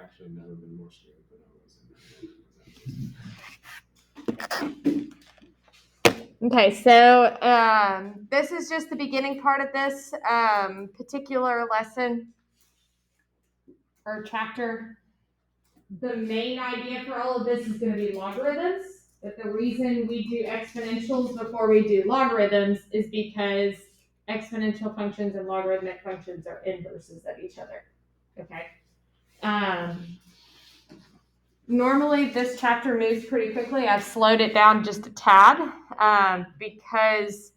actually never been more scared than I was in that. Okay, so this is just the beginning part of this particular lesson or chapter. The main idea for all of this is going to be logarithms, but the reason we do exponentials before we do logarithms is because exponential functions and logarithmic functions are inverses of each other. Okay. Normally this chapter moves pretty quickly. I've slowed it down just a tad because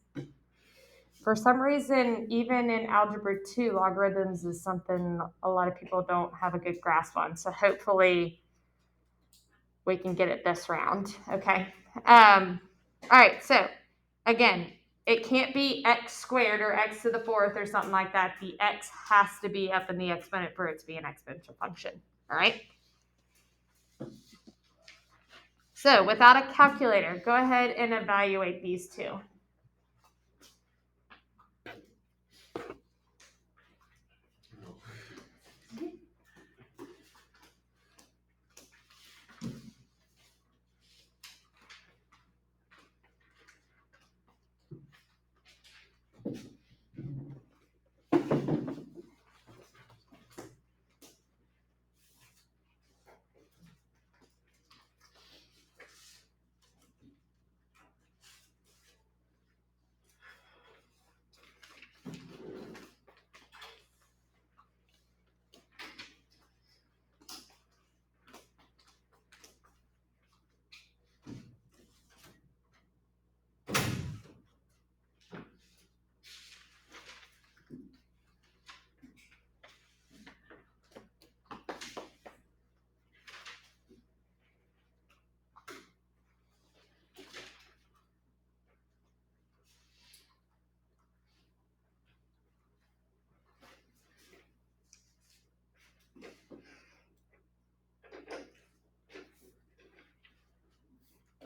for some reason, even in Algebra 2, logarithms is something a lot of people don't have a good grasp on. So hopefully we can get it this round, okay? All right, so again, it can't be x squared or x to the fourth or something like that. The x has to be up in the exponent for it to be an exponential function, all right? So without a calculator, go ahead and evaluate these two.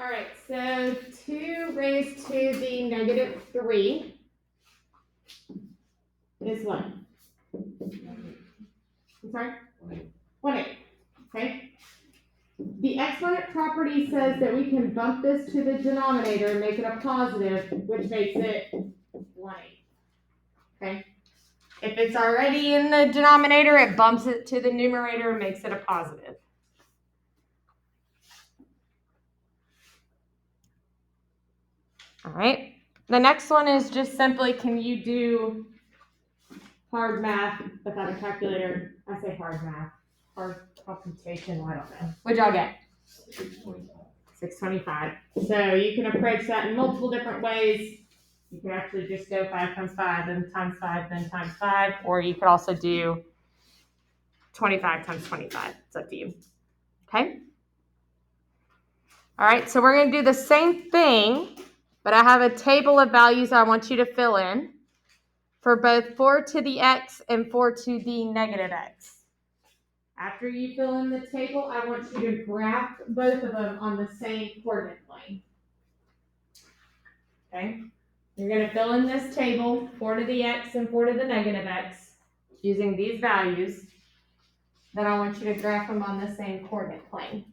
All right, so 2 raised to the negative 3 is what? I'm sorry? 1/8. Okay. The exponent property says that we can bump this to the denominator and make it a positive, which makes it 1/8. Okay. If it's already in the denominator, it bumps it to the numerator and makes it a positive. All right. The next one is just simply, can you do hard math without a calculator? I say hard math. Hard computation, I don't know. What'd y'all get? 625. So you can approach that in multiple different ways. You can actually just go 5 times 5, then times 5, then times 5, or you could also do 25 times 25. It's up to you. Okay? All right, so we're going to do the same thing, but I have a table of values I want you to fill in for both 4 to the x and 4 to the negative x. After you fill in the table, I want you to graph both of them on the same coordinate plane. Okay? You're going to fill in this table, 4 to the x and 4 to the negative x, using these values. Then I want you to graph them on the same coordinate plane.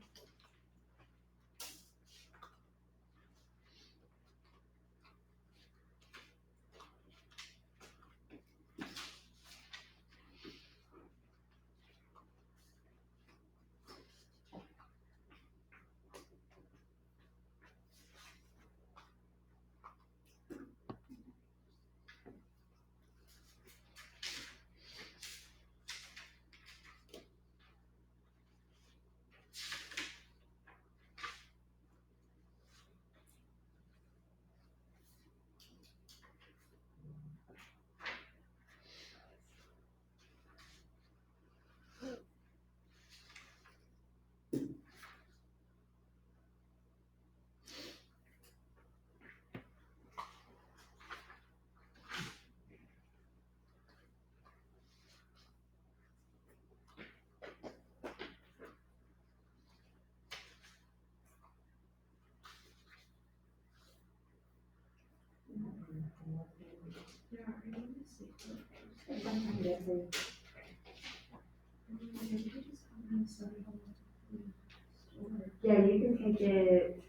Yeah, you can take it.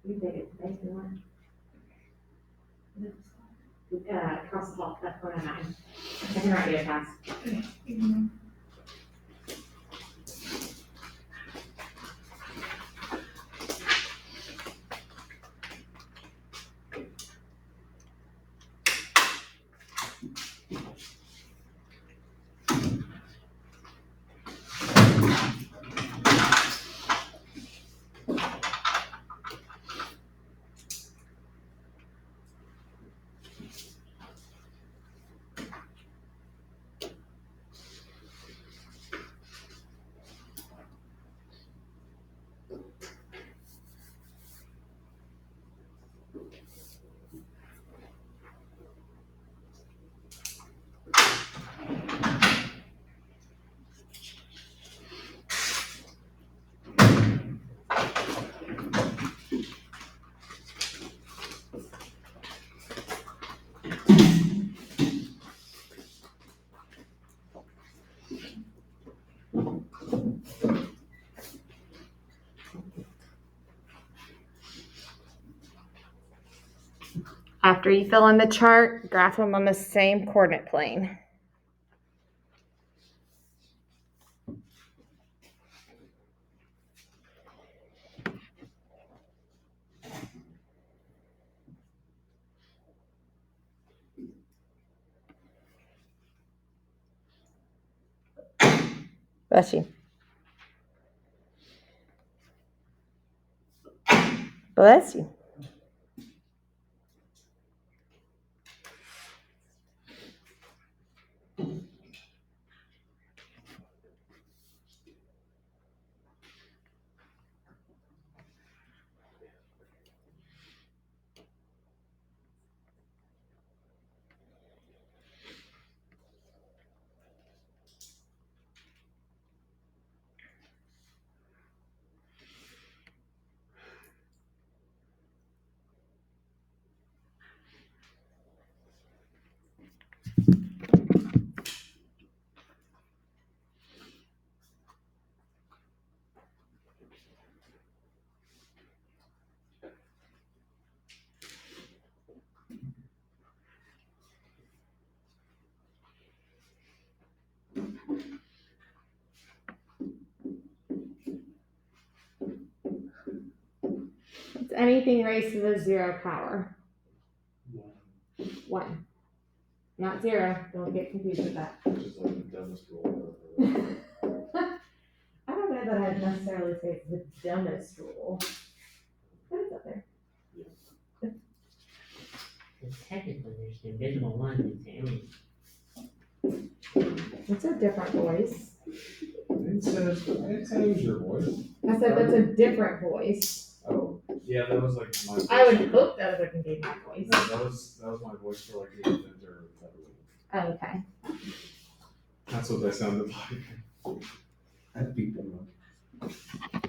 You can take it today if you want. Across the hall, that's 109. I can write you a task. After you fill in the chart, graph them on the same coordinate plane. Bless you. Bless you. It's anything raised to the 0 power. 1. Not 0. Don't get confused with that. Just like the dumbest rule. I don't know that I'd necessarily say it's the dumbest rule. But it's up there. Well, technically, there's the invisible one that's the alien. It's a different voice. It says your voice. I said that's a different voice. Oh, yeah, that was like my voice. I would hope that was a my voice. No, that was my voice for like the inventor of that rule. Oh, okay. That's what that sounded like. I'd beat them up.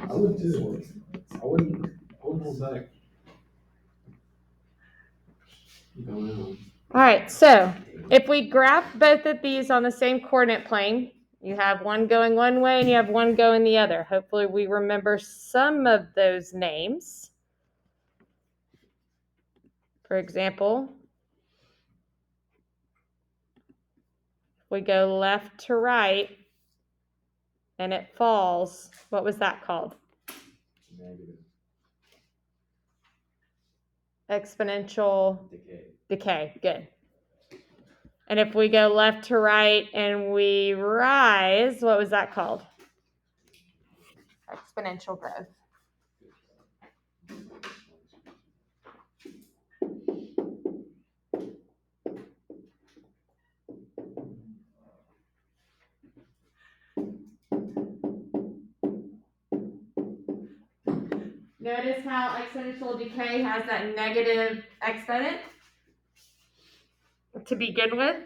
I would too. I wouldn't hold back. Going on. All right, so if we graph both of these on the same coordinate plane, you have one going one way and you have one going the other. Hopefully we remember some of those names. For example, if we go left to right and it falls, what was that called? Negative. Exponential Decay. Good. And if we go left to right and we rise, what was that called? Exponential growth. Notice how exponential decay has that negative exponent to begin with,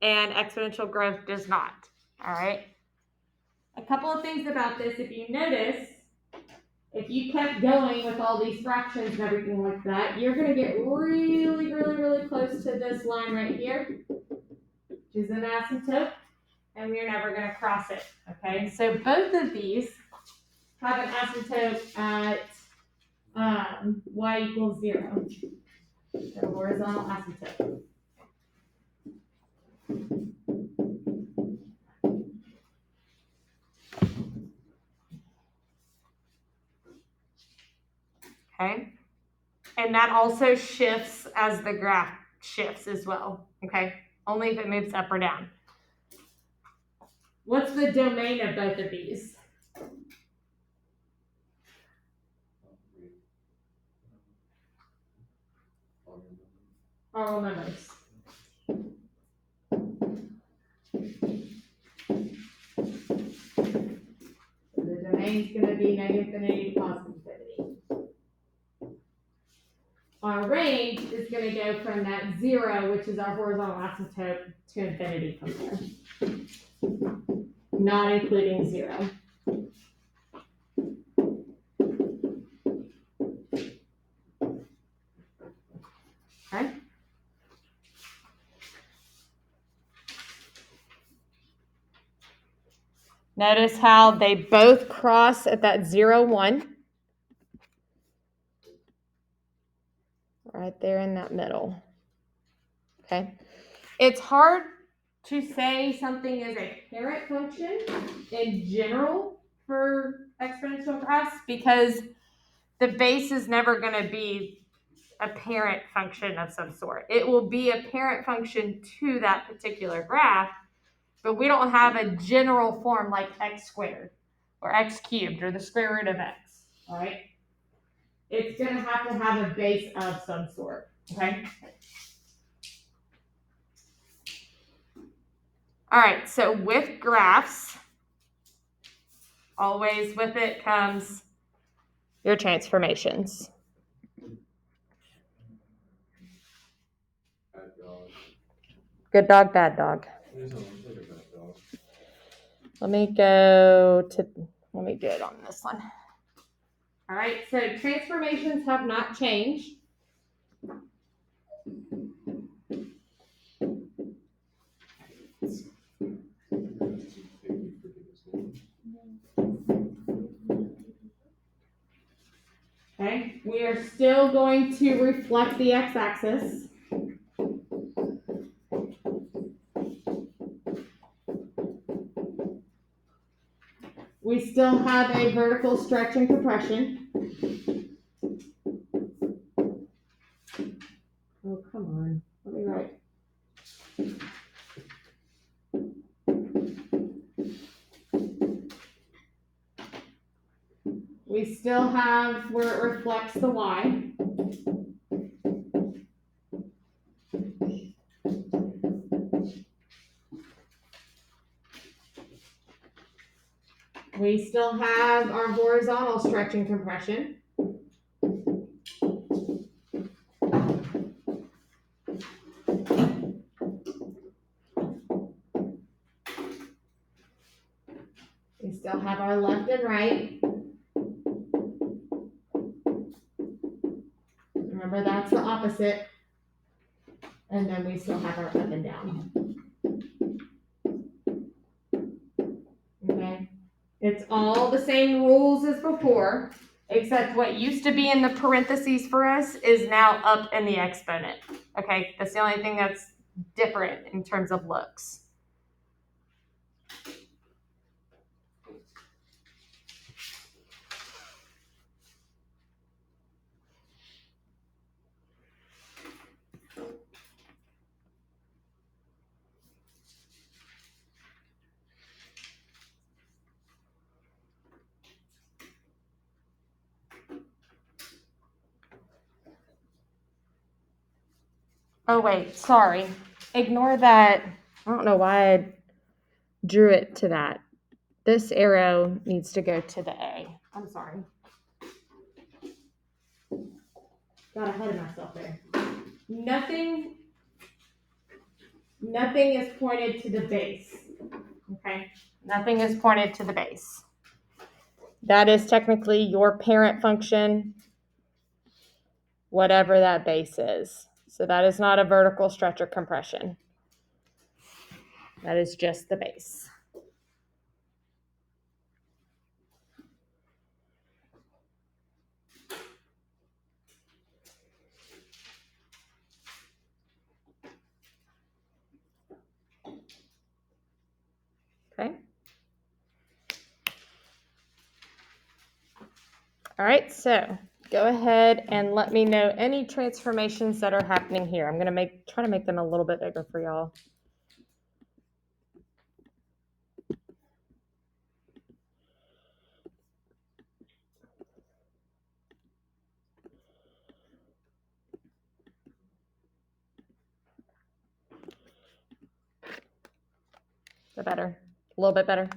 and exponential growth does not. All right. A couple of things about this, if you notice, if you kept going with all these fractions and everything like that, you're going to get really, really, really close to this line right here, which is an asymptote. and we're never going to cross it, okay? So both of these have an asymptote at y equals 0, the horizontal asymptote. Okay? And that also shifts as the graph shifts as well, okay? Only if it moves up or down. What's the domain of both of these? All numbers. The domain is going to be negative infinity to positive infinity. Our range is going to go from that 0, which is our horizontal asymptote, to infinity from there, not including 0. Okay? Notice how they both cross at that 0, 1. Right there in that middle. Okay? It's hard to say something is a parent function in general for exponential graphs because the base is never going to be a parent function of some sort. It will be a parent function to that particular graph, but we don't have a general form like x squared or x cubed or the square root of x, all right? It's going to have a base of some sort, okay? All right, so with graphs, always with it comes your transformations. Bad dog. Good dog, bad dog. It doesn't look like a bad dog. Let me do it on this one. All right, so transformations have not changed. Okay, we are still going to reflect the x-axis. We still have a vertical stretch and compression. Oh, come on. Let me write. We still have where it reflects the y. We still have our horizontal stretch and compression. We still have our left and right. Remember, that's the opposite. And then we still have our up and down. Okay? It's all the same rules as before, except what used to be in the parentheses for us is now up in the exponent. Okay? That's the only thing that's different in terms of looks. Oh, wait, sorry. Ignore that. I don't know why I drew it to that. This arrow needs to go to the A. I'm sorry. Got ahead of myself there. Nothing is pointed to the base. Okay? Nothing is pointed to the base. That is technically your parent function, whatever that base is. So that is not a vertical stretch or compression. That is just the base. Okay. All right, so go ahead and let me know any transformations that are happening here. I'm going to try to make them a little bit bigger for y'all. Is that better? A little bit better?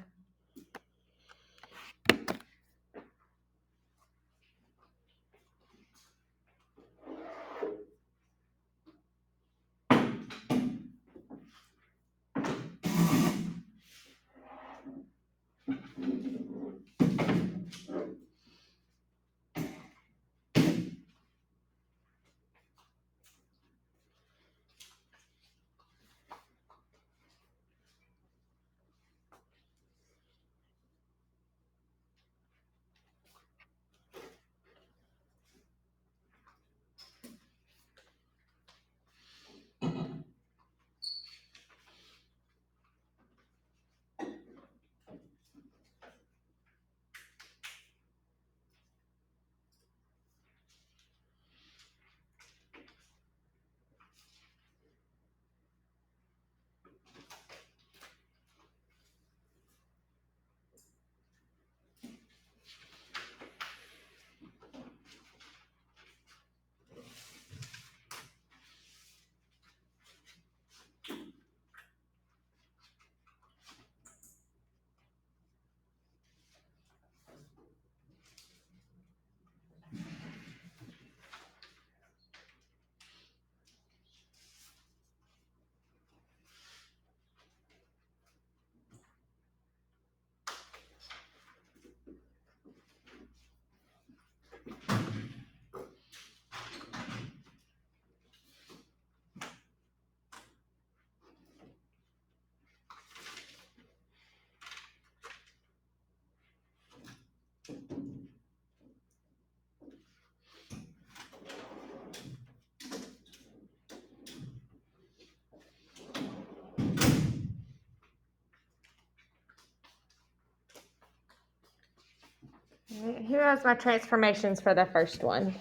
All right, here is my transformations for the first one.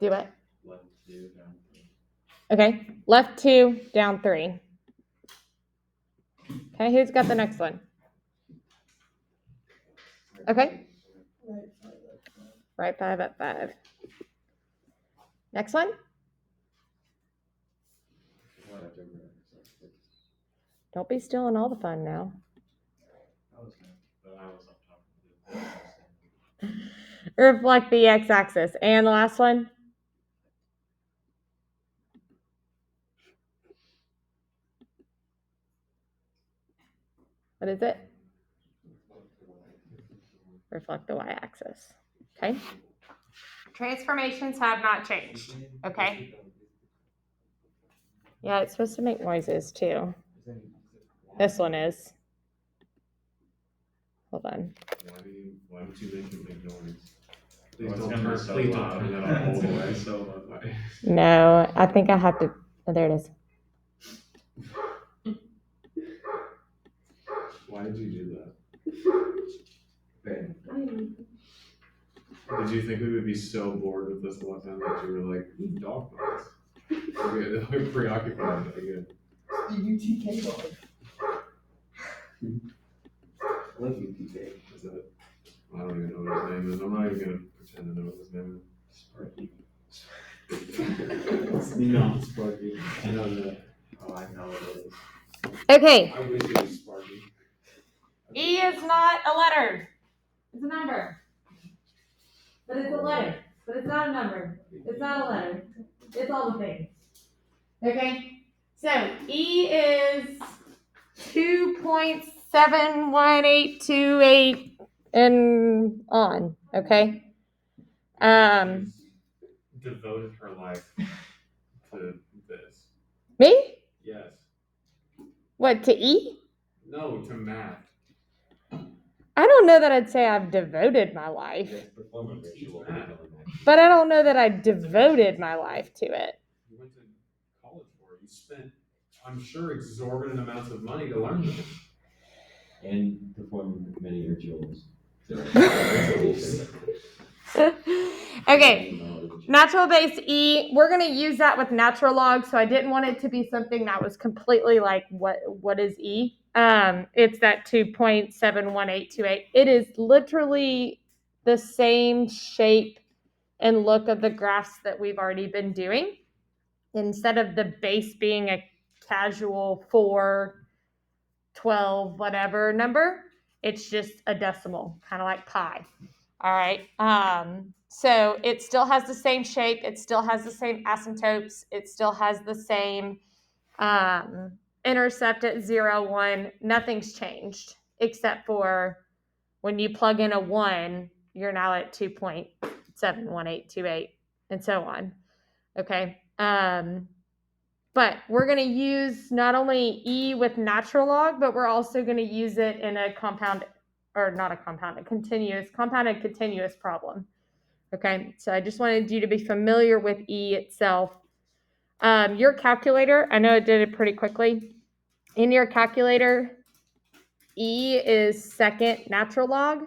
Do it. Left 2, down 3. Okay, left 2, down 3. Okay, who's got the next one? Okay. Right 5 up 5. Next one? Left over, sorry. Don't be stealing all the fun now. I was good, but I was up top. Reflect the x-axis. And the last one? What is it? Reflect the y-axis. Okay. Transformations have not changed. Okay. Yeah, it's supposed to make noises too. This one is. Hold on. Why would you make him make noise? Please Well, it's don't gonna turn, be so please don't loud. turn that up all the way. So loud. No, I think I have to. Oh, there it is. Why did you do that? Ben. Did you think we would be so bored with this one time that you were like, ooh, dog noise? We're preoccupied. Again. The UTK dog. I love UTK. Is that? I don't even know what his name is. I'm not even gonna pretend to know what his name is. Sparky. Not Sparky. I know that. Oh, I know what it is. Okay. I wish it was Sparky. E is not a letter. It's a number. But it's a letter. But it's not a number. It's not a letter. It's all the things. Okay? So E is 2.71828 and on. Okay? devoted her life to this? Me? Yes. What, to E? No, to math. I don't know that I'd say I've devoted my life, Yes, performance ritual. but I don't know that I devoted my life to it. You went to college for it. You spent, I'm sure, exorbitant amounts of money to learn this. And perform many rituals. Okay, natural base E, we're going to use that with natural log, so I didn't want it to be something that was completely like, what is E? It's that 2.71828. It is literally the same shape and look of the graphs that we've already been doing. Instead of the base being a casual 4, 12, whatever number, it's just a decimal, kind of like pi. All right. So it still has the same shape. It still has the same asymptotes. It still has the same intercept at 0, 1. Nothing's changed except for when you plug in a 1, you're now at 2.71828 and so on. Okay. But we're going to use not only E with natural log, but we're also going to use it in a compound, or not a compound, a continuous, compounded continuous problem. Okay, so I just wanted you to be familiar with E itself. Your calculator, I know it did it pretty quickly. In your calculator, E is second natural log,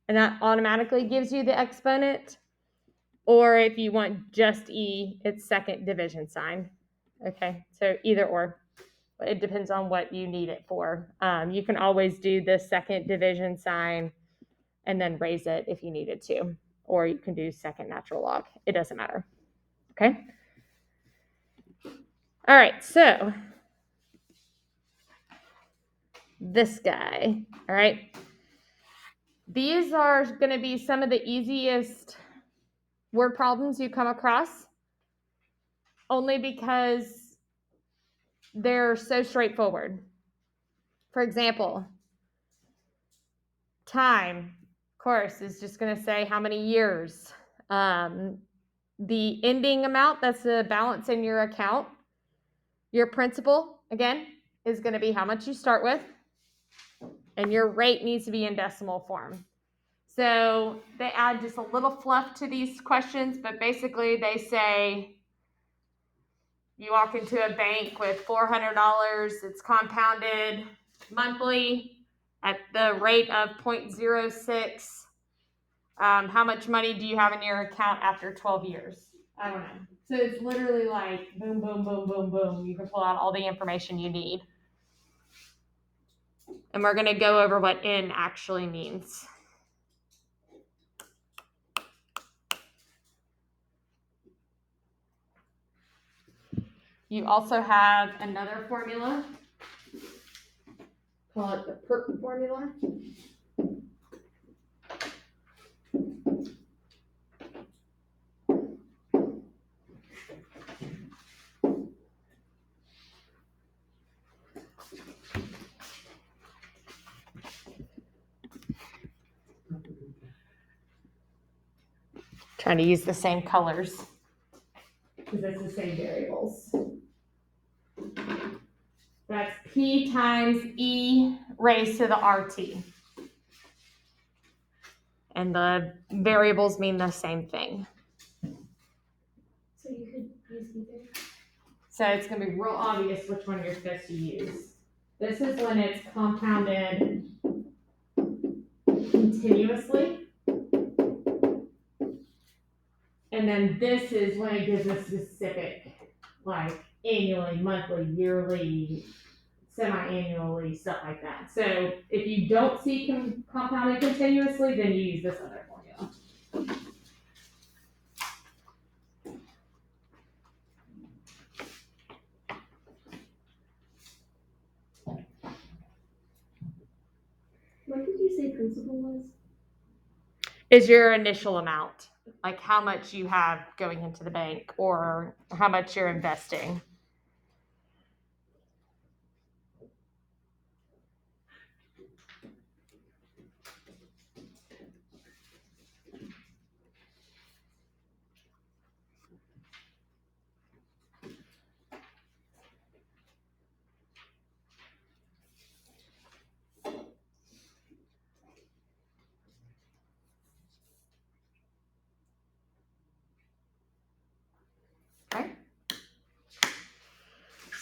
and that automatically gives you the exponent. Or if you want just E, it's second division sign. Okay, so either or. It depends on what you need it for. You can always do the second division sign and then raise it if you needed to. Or you can do second natural log. It doesn't matter. Okay? All right, so this guy. All right. These are going to be some of the easiest word problems you come across, only because they're so straightforward. For example, time, of course, is just going to say how many years. The ending amount, that's the balance in your account. Your principal, again, is going to be how much you start with. And your rate needs to be in decimal form. So they add just a little fluff to these questions, but basically they say you walk into a bank with $400, it's compounded monthly at the rate of 0.06. How much money do you have in your account after 12 years? I don't know. So it's literally like boom, boom, boom, boom, boom. You can pull out all the information you need. And we're going to go over what N actually means. You also have another formula. Call it the PERT formula. Trying to use the same colors because it's the same variables. That's P times E raised to the RT. And the variables mean the same thing. So you could use either. So it's going to be real obvious which one you're supposed to use. This is when it's compounded continuously. And then this is when it gives a specific, like annually, monthly, yearly, semi-annually, stuff like that. So if you don't see compounded continuously, then you use this other formula. What did you say principal was? Is your initial amount, like how much you have going into the bank or how much you're investing.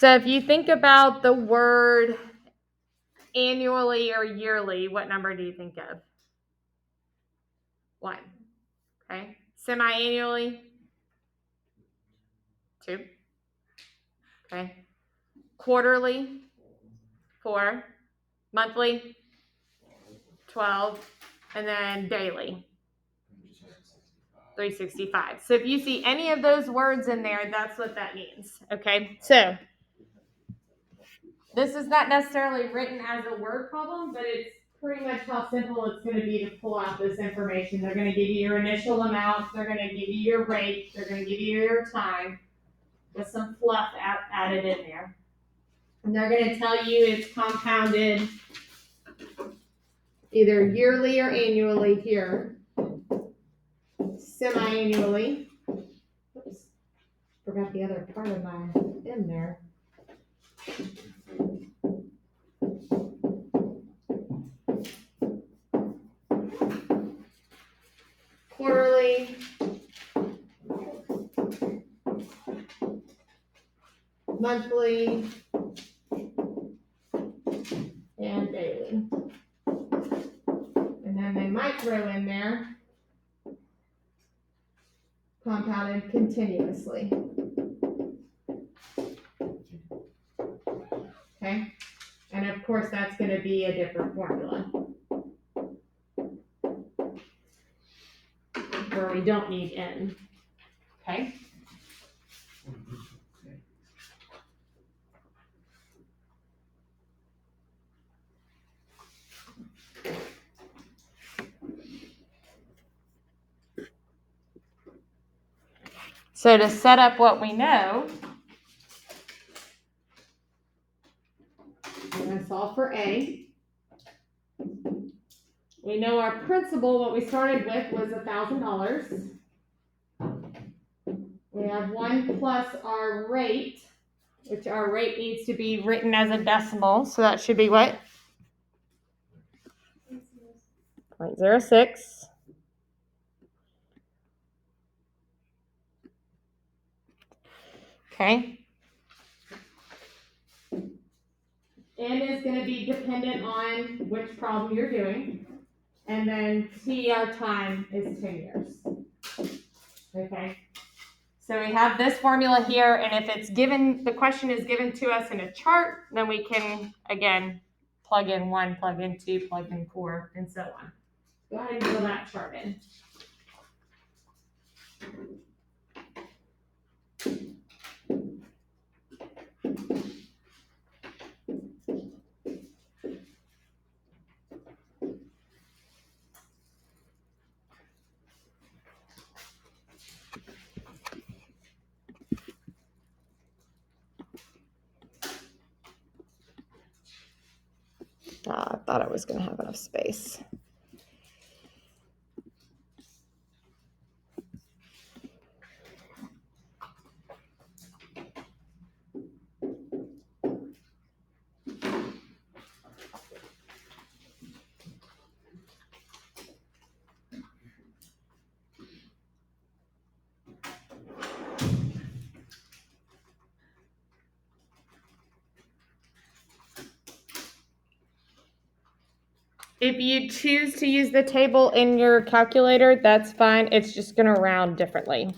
So if you think about the word annually or yearly, what number do you think of? 1. Okay. Semi-annually? 2. Okay. Quarterly? 4. Monthly? 12. And then daily? 365. So if you see any of those words in there, that's what that means. Okay. So this is not necessarily written as a word problem, but it's pretty much how simple it's going to be to pull out this information. They're going to give you your initial amount. They're going to give you your rate. They're going to give you your time with some fluff added in there. And they're going to tell you it's compounded either yearly or annually here, semi-annually. Oops, forgot the other part of my in there. Quarterly, monthly, and daily. And then they might throw in there compounded continuously. Okay? And of course, that's going to be a different formula where we don't need n. Okay? So to set up what we know, we're going to solve for A. We know our principal, what we started with, was $1,000. We have 1 plus our rate, which our rate needs to be written as a decimal. So that should be what? 0.06. Okay. N is going to be dependent on which problem you're doing. And then T, our time, is 10 years. Okay. So we have this formula here, and if it's given, the question is given to us in a chart, then we can, again, plug in 1, plug in 2, plug in 4, and so on. Go ahead and fill that chart in. I thought I was going to have enough space. If you choose to use the table in your calculator, that's fine. It's just going to round differently.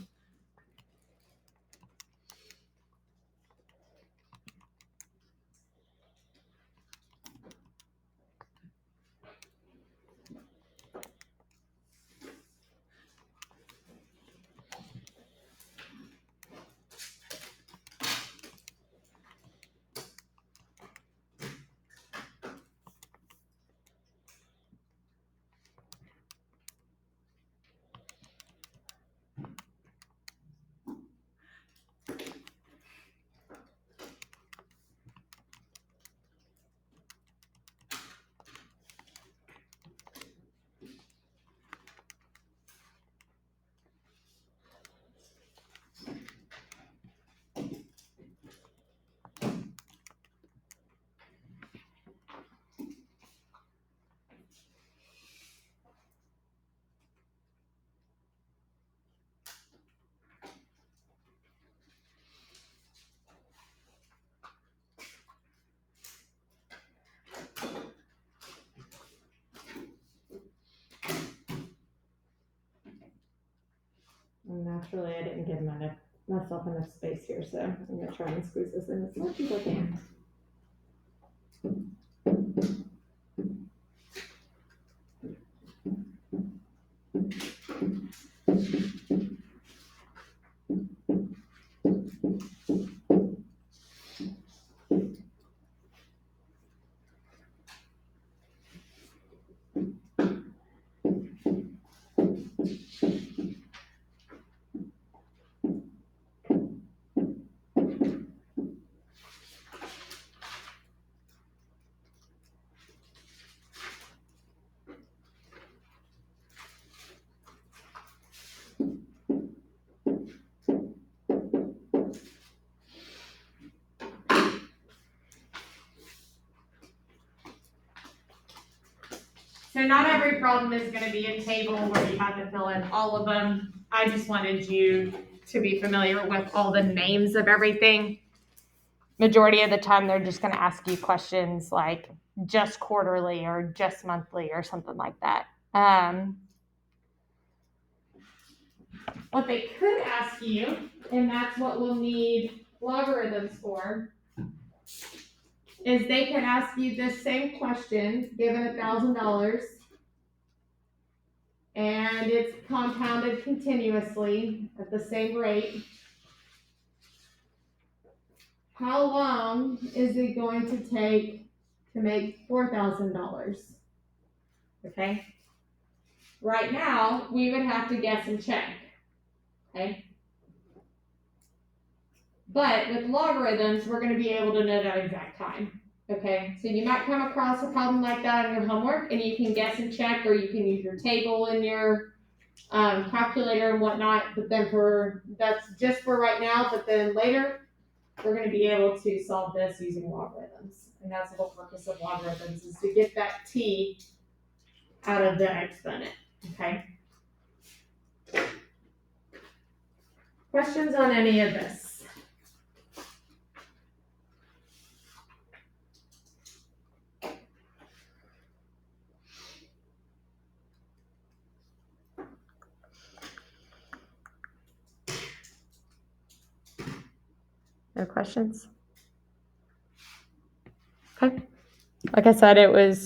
Naturally, I didn't give myself enough space here, so I'm gonna try and squeeze this in as much as I can. So not every problem is going to be a table where you have to fill in all of them. I just wanted you to be familiar with all the names of everything. Majority of the time, they're just going to ask you questions like just quarterly or just monthly or something like that. What they could ask you, and that's what we'll need logarithms for, is they could ask you this same question given $1,000 and it's compounded continuously at the same rate. How long is it going to take to make $4,000? Okay. Right now, we would have to guess and check. Okay. But with logarithms, we're going to be able to know that exact time. Okay, so you might come across a problem like that on your homework, and you can guess and check, or you can use your table in your calculator and whatnot. But then that's just for right now. But then later, we're going to be able to solve this using logarithms, and that's the whole purpose of logarithms is to get that t out of the exponent. Okay. Questions on any of this? No questions? Okay. Like I said, it was